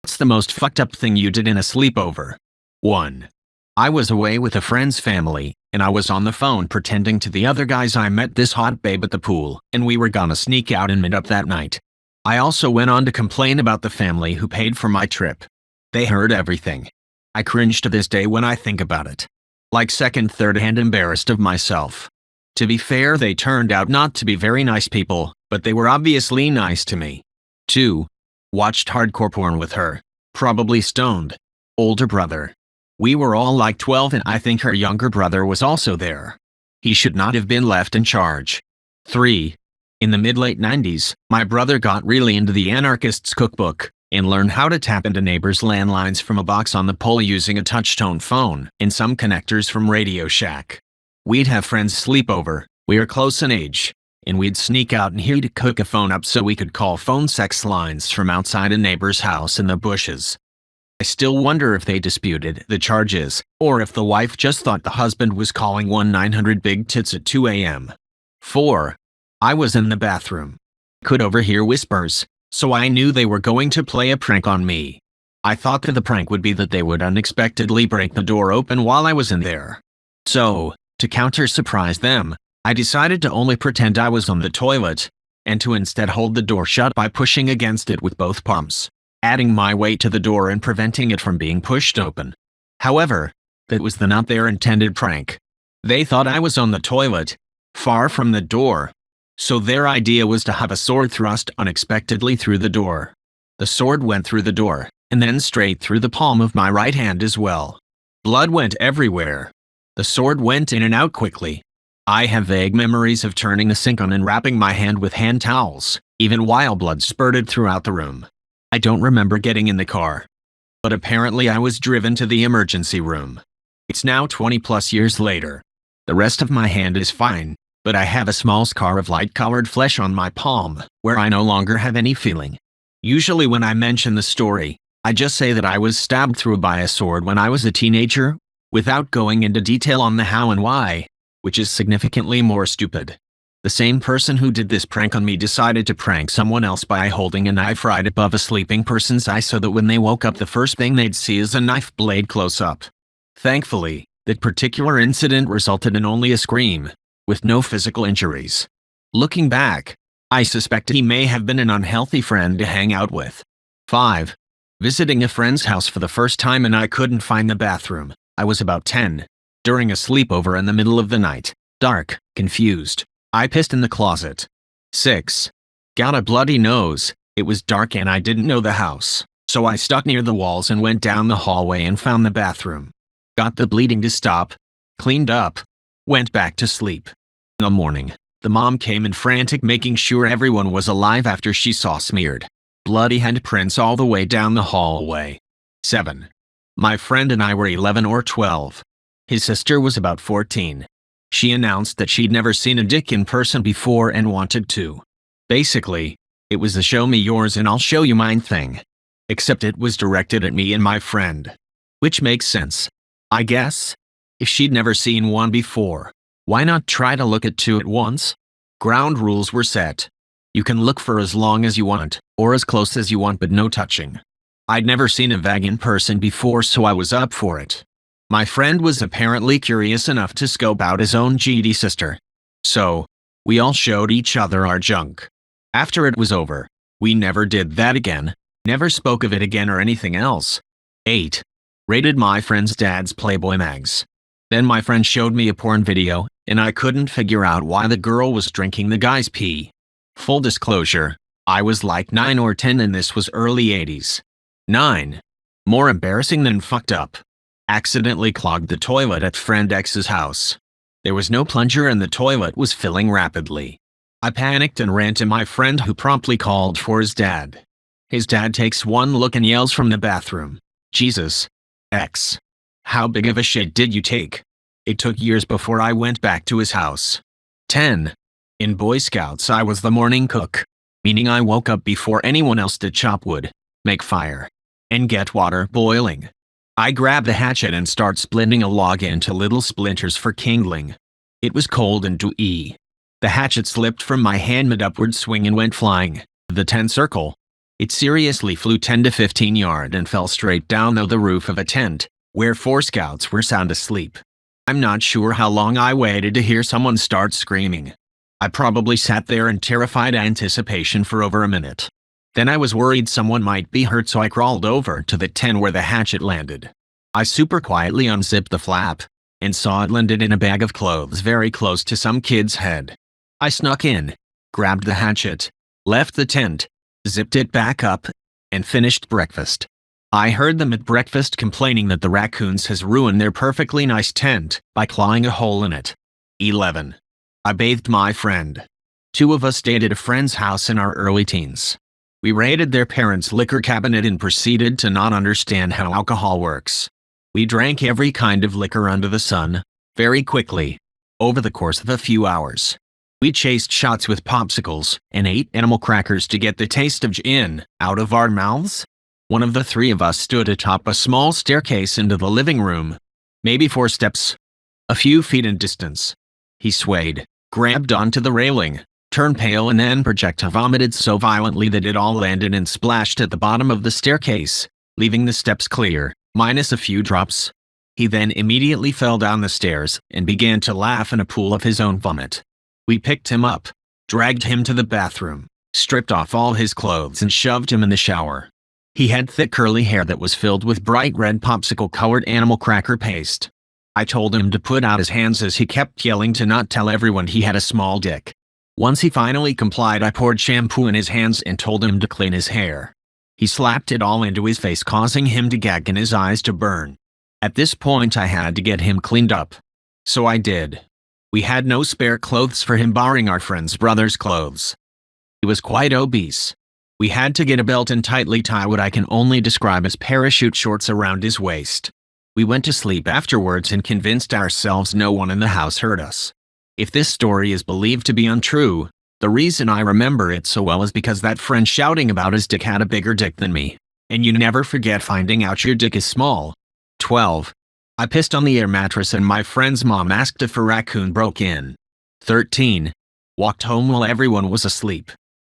What's the most fucked up thing you did in a sleepover? 1. I was away with a friend's family, and I was on the phone pretending to the other guys I met this hot babe at the pool, and we were gonna sneak out and meet up that night. I also went on to complain about the family who paid for my trip. They heard everything. I cringe to this day when I think about it. Like second, third hand embarrassed of myself. To be fair, they turned out not to be very nice people, but they were obviously nice to me. 2. Watched hardcore porn with her. Probably stoned. Older brother. We were all like 12 and I think her younger brother was also there. He should not have been left in charge. 3. In the mid-late 90s, my brother got really into the Anarchist's Cookbook and learned how to tap into neighbors' landlines from a box on the pole using a touch-tone phone and some connectors from Radio Shack. We'd have friends sleep over, we were close in age, and we'd sneak out and he'd cook a phone up so we could call phone sex lines from outside a neighbor's house in the bushes. I still wonder if they disputed the charges, or if the wife just thought the husband was calling 1-900-BIG-TITS at 2 a.m. 4. I was in the bathroom. Could overhear whispers, so I knew they were going to play a prank on me. I thought that the prank would be that they would unexpectedly break the door open while I was in there. So, to counter-surprise them, I decided to only pretend I was on the toilet, and to instead hold the door shut by pushing against it with both palms, adding my weight to the door and preventing it from being pushed open. However, that was not their intended prank. They thought I was on the toilet, far from the door, so their idea was to have a sword thrust unexpectedly through the door. The sword went through the door, and then straight through the palm of my right hand as well. Blood went everywhere. The sword went in and out quickly. I have vague memories of turning the sink on and wrapping my hand with hand towels, even while blood spurted throughout the room. I don't remember getting in the car. But apparently I was driven to the emergency room. It's now 20+ years later. The rest of my hand is fine, but I have a small scar of light-colored flesh on my palm, where I no longer have any feeling. Usually when I mention the story, I just say that I was stabbed through by a sword when I was a teenager, without going into detail on the how and why, which is significantly more stupid. The same person who did this prank on me decided to prank someone else by holding a knife right above a sleeping person's eye so that when they woke up the first thing they'd see is a knife blade close up. Thankfully, that particular incident resulted in only a scream, with no physical injuries. Looking back, I suspect he may have been an unhealthy friend to hang out with. 5. Visiting a friend's house for the first time and I couldn't find the bathroom. I was about 10. During a sleepover in the middle of the night. Dark, confused. I pissed in the closet. 6. Got a bloody nose. It was dark and I didn't know the house, so I stuck near the walls and went down the hallway and found the bathroom. Got the bleeding to stop. Cleaned up. Went back to sleep. In the morning, the mom came in frantic making sure everyone was alive after she saw smeared bloody handprints all the way down the hallway. 7. My friend and I were 11 or 12. His sister was about 14. She announced that she'd never seen a dick in person before and wanted to. Basically, it was the show me yours and I'll show you mine thing. Except it was directed at me and my friend. Which makes sense, I guess. If she'd never seen one before, why not try to look at two at once? Ground rules were set. You can look for as long as you want, or as close as you want, but no touching. I'd never seen a vag in person before, so I was up for it. My friend was apparently curious enough to scope out his own GD sister. So, we all showed each other our junk. After it was over, we never did that again, never spoke of it again or anything else. 8. Rated my friend's dad's Playboy mags. Then my friend showed me a porn video, and I couldn't figure out why the girl was drinking the guy's pee. Full disclosure, I was like 9 or 10 and this was early 80s. 9. More embarrassing than fucked up. Accidentally clogged the toilet at friend X's house. There was no plunger and the toilet was filling rapidly. I panicked and ran to my friend who promptly called for his dad. His dad takes one look and yells from the bathroom, "Jesus, X. How big of a shit did you take?" It took years before I went back to his house. 10. In Boy Scouts I was the morning cook, meaning I woke up before anyone else to chop wood, make fire, and get water boiling. I grab the hatchet and start splitting a log into little splinters for kindling. It was cold and dewy. The hatchet slipped from my hand mid-upward swing and went flying. The 10 circle. It seriously flew 10 to 15 yards and fell straight down the roof of a tent, where 4 scouts were sound asleep. I'm not sure how long I waited to hear someone start screaming. I probably sat there in terrified anticipation for over a minute. Then I was worried someone might be hurt, so I crawled over to the tent where the hatchet landed. I super quietly unzipped the flap and saw it landed in a bag of clothes very close to some kid's head. I snuck in, grabbed the hatchet, left the tent, zipped it back up, and finished breakfast. I heard them at breakfast complaining that the raccoons has ruined their perfectly nice tent by clawing a hole in it. 11. I bathed my friend. 2 of us stayed at a friend's house in our early teens. We raided their parents' liquor cabinet and proceeded to not understand how alcohol works. We drank every kind of liquor under the sun, very quickly, over the course of a few hours. We chased shots with popsicles and ate animal crackers to get the taste of gin out of our mouths. One of the 3 of us stood atop a small staircase into the living room, maybe 4 steps, a few feet in distance. He swayed, grabbed onto the railing, turned pale, and then projectile vomited so violently that it all landed and splashed at the bottom of the staircase, leaving the steps clear, minus a few drops. He then immediately fell down the stairs and began to laugh in a pool of his own vomit. We picked him up, dragged him to the bathroom, stripped off all his clothes, and shoved him in the shower. He had thick curly hair that was filled with bright red popsicle-colored animal cracker paste. I told him to put out his hands as he kept yelling to not tell everyone he had a small dick. Once he finally complied, I poured shampoo in his hands and told him to clean his hair. He slapped it all into his face, causing him to gag and his eyes to burn. At this point, I had to get him cleaned up. So I did. We had no spare clothes for him, barring our friend's brother's clothes. He was quite obese. We had to get a belt and tightly tie what I can only describe as parachute shorts around his waist. We went to sleep afterwards and convinced ourselves no one in the house heard us. If this story is believed to be untrue, the reason I remember it so well is because that friend shouting about his dick had a bigger dick than me. And you never forget finding out your dick is small. 12. I pissed on the air mattress and my friend's mom asked if a raccoon broke in. 13. Walked home while everyone was asleep.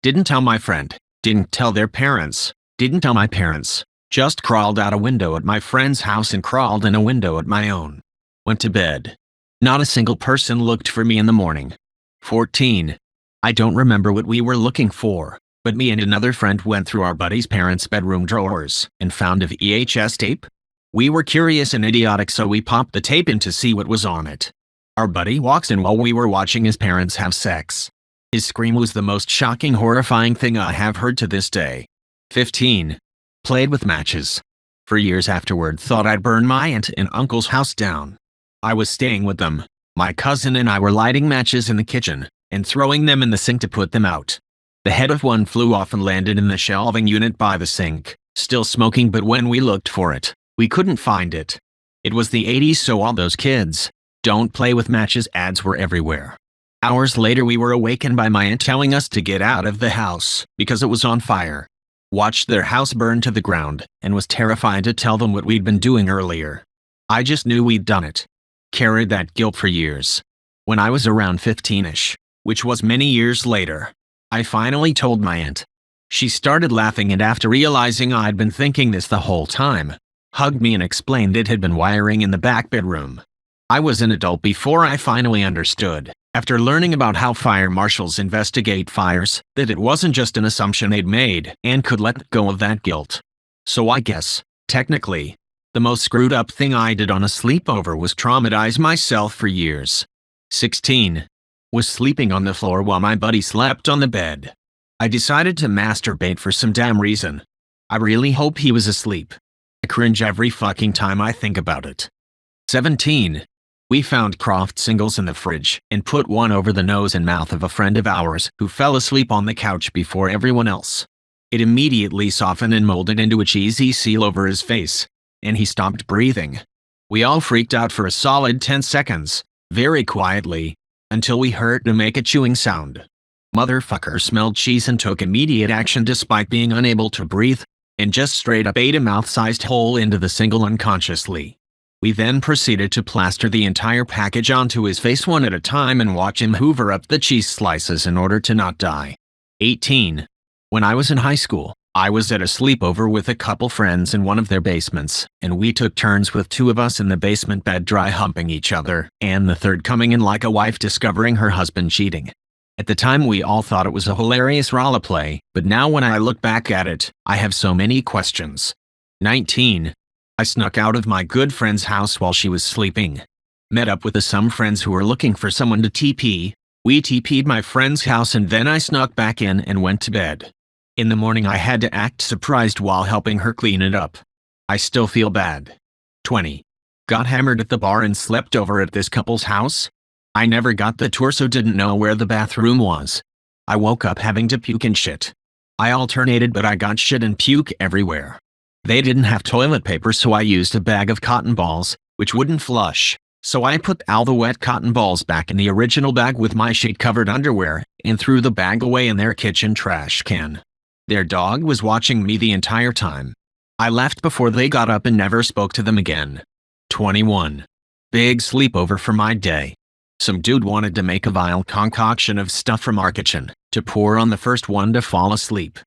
Didn't tell my friend. Didn't tell their parents. Didn't tell my parents. Just crawled out a window at my friend's house and crawled in a window at my own. Went to bed. Not a single person looked for me in the morning. 14. I don't remember what we were looking for, but me and another friend went through our buddy's parents' bedroom drawers and found a VHS tape. We were curious and idiotic, so we popped the tape in to see what was on it. Our buddy walks in while we were watching his parents have sex. His scream was the most shocking, horrifying thing I have heard to this day. 15. Played with matches. For years afterward, thought I'd burn my aunt and uncle's house down. I was staying with them. My cousin and I were lighting matches in the kitchen and throwing them in the sink to put them out. The head of one flew off and landed in the shelving unit by the sink, still smoking, but when we looked for it, we couldn't find it. It was the 80s, so all those kids, "Don't play with matches" ads were everywhere. Hours later, we were awakened by my aunt telling us to get out of the house because it was on fire. Watched their house burn to the ground and was terrified to tell them what we'd been doing earlier. I just knew we'd done it. Carried that guilt for years. When I was around 15-ish, which was many years later, I finally told my aunt. She started laughing, and after realizing I'd been thinking this the whole time, hugged me and explained it had been wiring in the back bedroom. I was an adult before I finally understood, after learning about how fire marshals investigate fires, that it wasn't just an assumption they'd made and could let go of that guilt. So I guess, technically, the most screwed up thing I did on a sleepover was traumatize myself for years. 16. Was sleeping on the floor while my buddy slept on the bed. I decided to masturbate for some damn reason. I really hope he was asleep. I cringe every fucking time I think about it. 17. We found Croft singles in the fridge and put one over the nose and mouth of a friend of ours who fell asleep on the couch before everyone else. It immediately softened and molded into a cheesy seal over his face, and he stopped breathing. We all freaked out for a solid 10 seconds, very quietly, until we heard him make a chewing sound. Motherfucker smelled cheese and took immediate action despite being unable to breathe, and just straight up ate a mouth-sized hole into the single unconsciously. We then proceeded to plaster the entire package onto his face one at a time and watch him hoover up the cheese slices in order to not die. 18. When I was in high school, I was at a sleepover with a couple friends in one of their basements, and we took turns with two of us in the basement bed dry humping each other, and the third coming in like a wife discovering her husband cheating. At the time we all thought it was a hilarious roleplay, but now when I look back at it, I have so many questions. 19. I snuck out of my good friend's house while she was sleeping. Met up with some friends who were looking for someone to TP. We TP'd my friend's house and then I snuck back in and went to bed. In the morning I had to act surprised while helping her clean it up. I still feel bad. 20. Got hammered at the bar and slept over at this couple's house. I never got the tour so didn't know where the bathroom was. I woke up having to puke and shit. I alternated but I got shit and puke everywhere. They didn't have toilet paper so I used a bag of cotton balls, which wouldn't flush. So I put all the wet cotton balls back in the original bag with my sheet-covered underwear and threw the bag away in their kitchen trash can. Their dog was watching me the entire time. I left before they got up and never spoke to them again. 21. Big sleepover for my day. Some dude wanted to make a vile concoction of stuff from our kitchen to pour on the first one to fall asleep.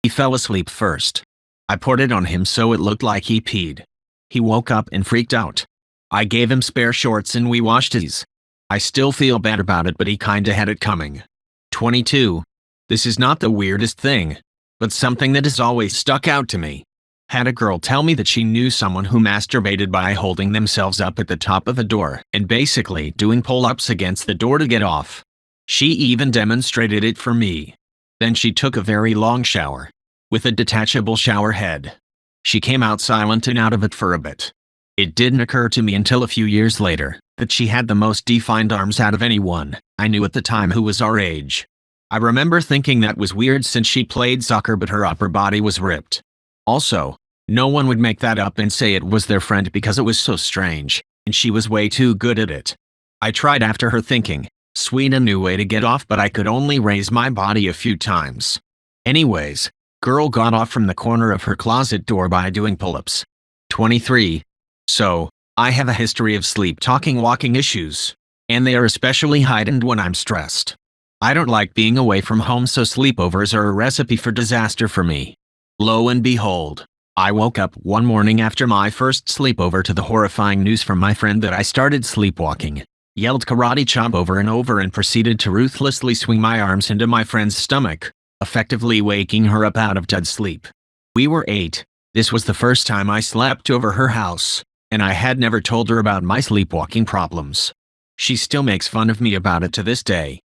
He fell asleep first. I poured it on him so it looked like he peed. He woke up and freaked out. I gave him spare shorts and we washed his. I still feel bad about it but he kinda had it coming. 22. This is not the weirdest thing, but something that has always stuck out to me. Had a girl tell me that she knew someone who masturbated by holding themselves up at the top of a door and basically doing pull-ups against the door to get off. She even demonstrated it for me. Then she took a very long shower, with a detachable shower head. She came out silent and out of it for a bit. It didn't occur to me until a few years later that she had the most defined arms out of anyone I knew at the time who was our age. I remember thinking that was weird since she played soccer but her upper body was ripped. Also, no one would make that up and say it was their friend because it was so strange, and she was way too good at it. I tried after her thinking, sweet a new way to get off but I could only raise my body a few times. Anyways, girl got off from the corner of her closet door by doing pull-ups. 23. So, I have a history of sleep-talking walking issues, and they are especially heightened when I'm stressed. I don't like being away from home so sleepovers are a recipe for disaster for me. Lo and behold, I woke up one morning after my first sleepover to the horrifying news from my friend that I started sleepwalking, yelled karate chop over and over and proceeded to ruthlessly swing my arms into my friend's stomach, effectively waking her up out of dead sleep. We were 8. This was the first time I slept over her house, and I had never told her about my sleepwalking problems. She still makes fun of me about it to this day.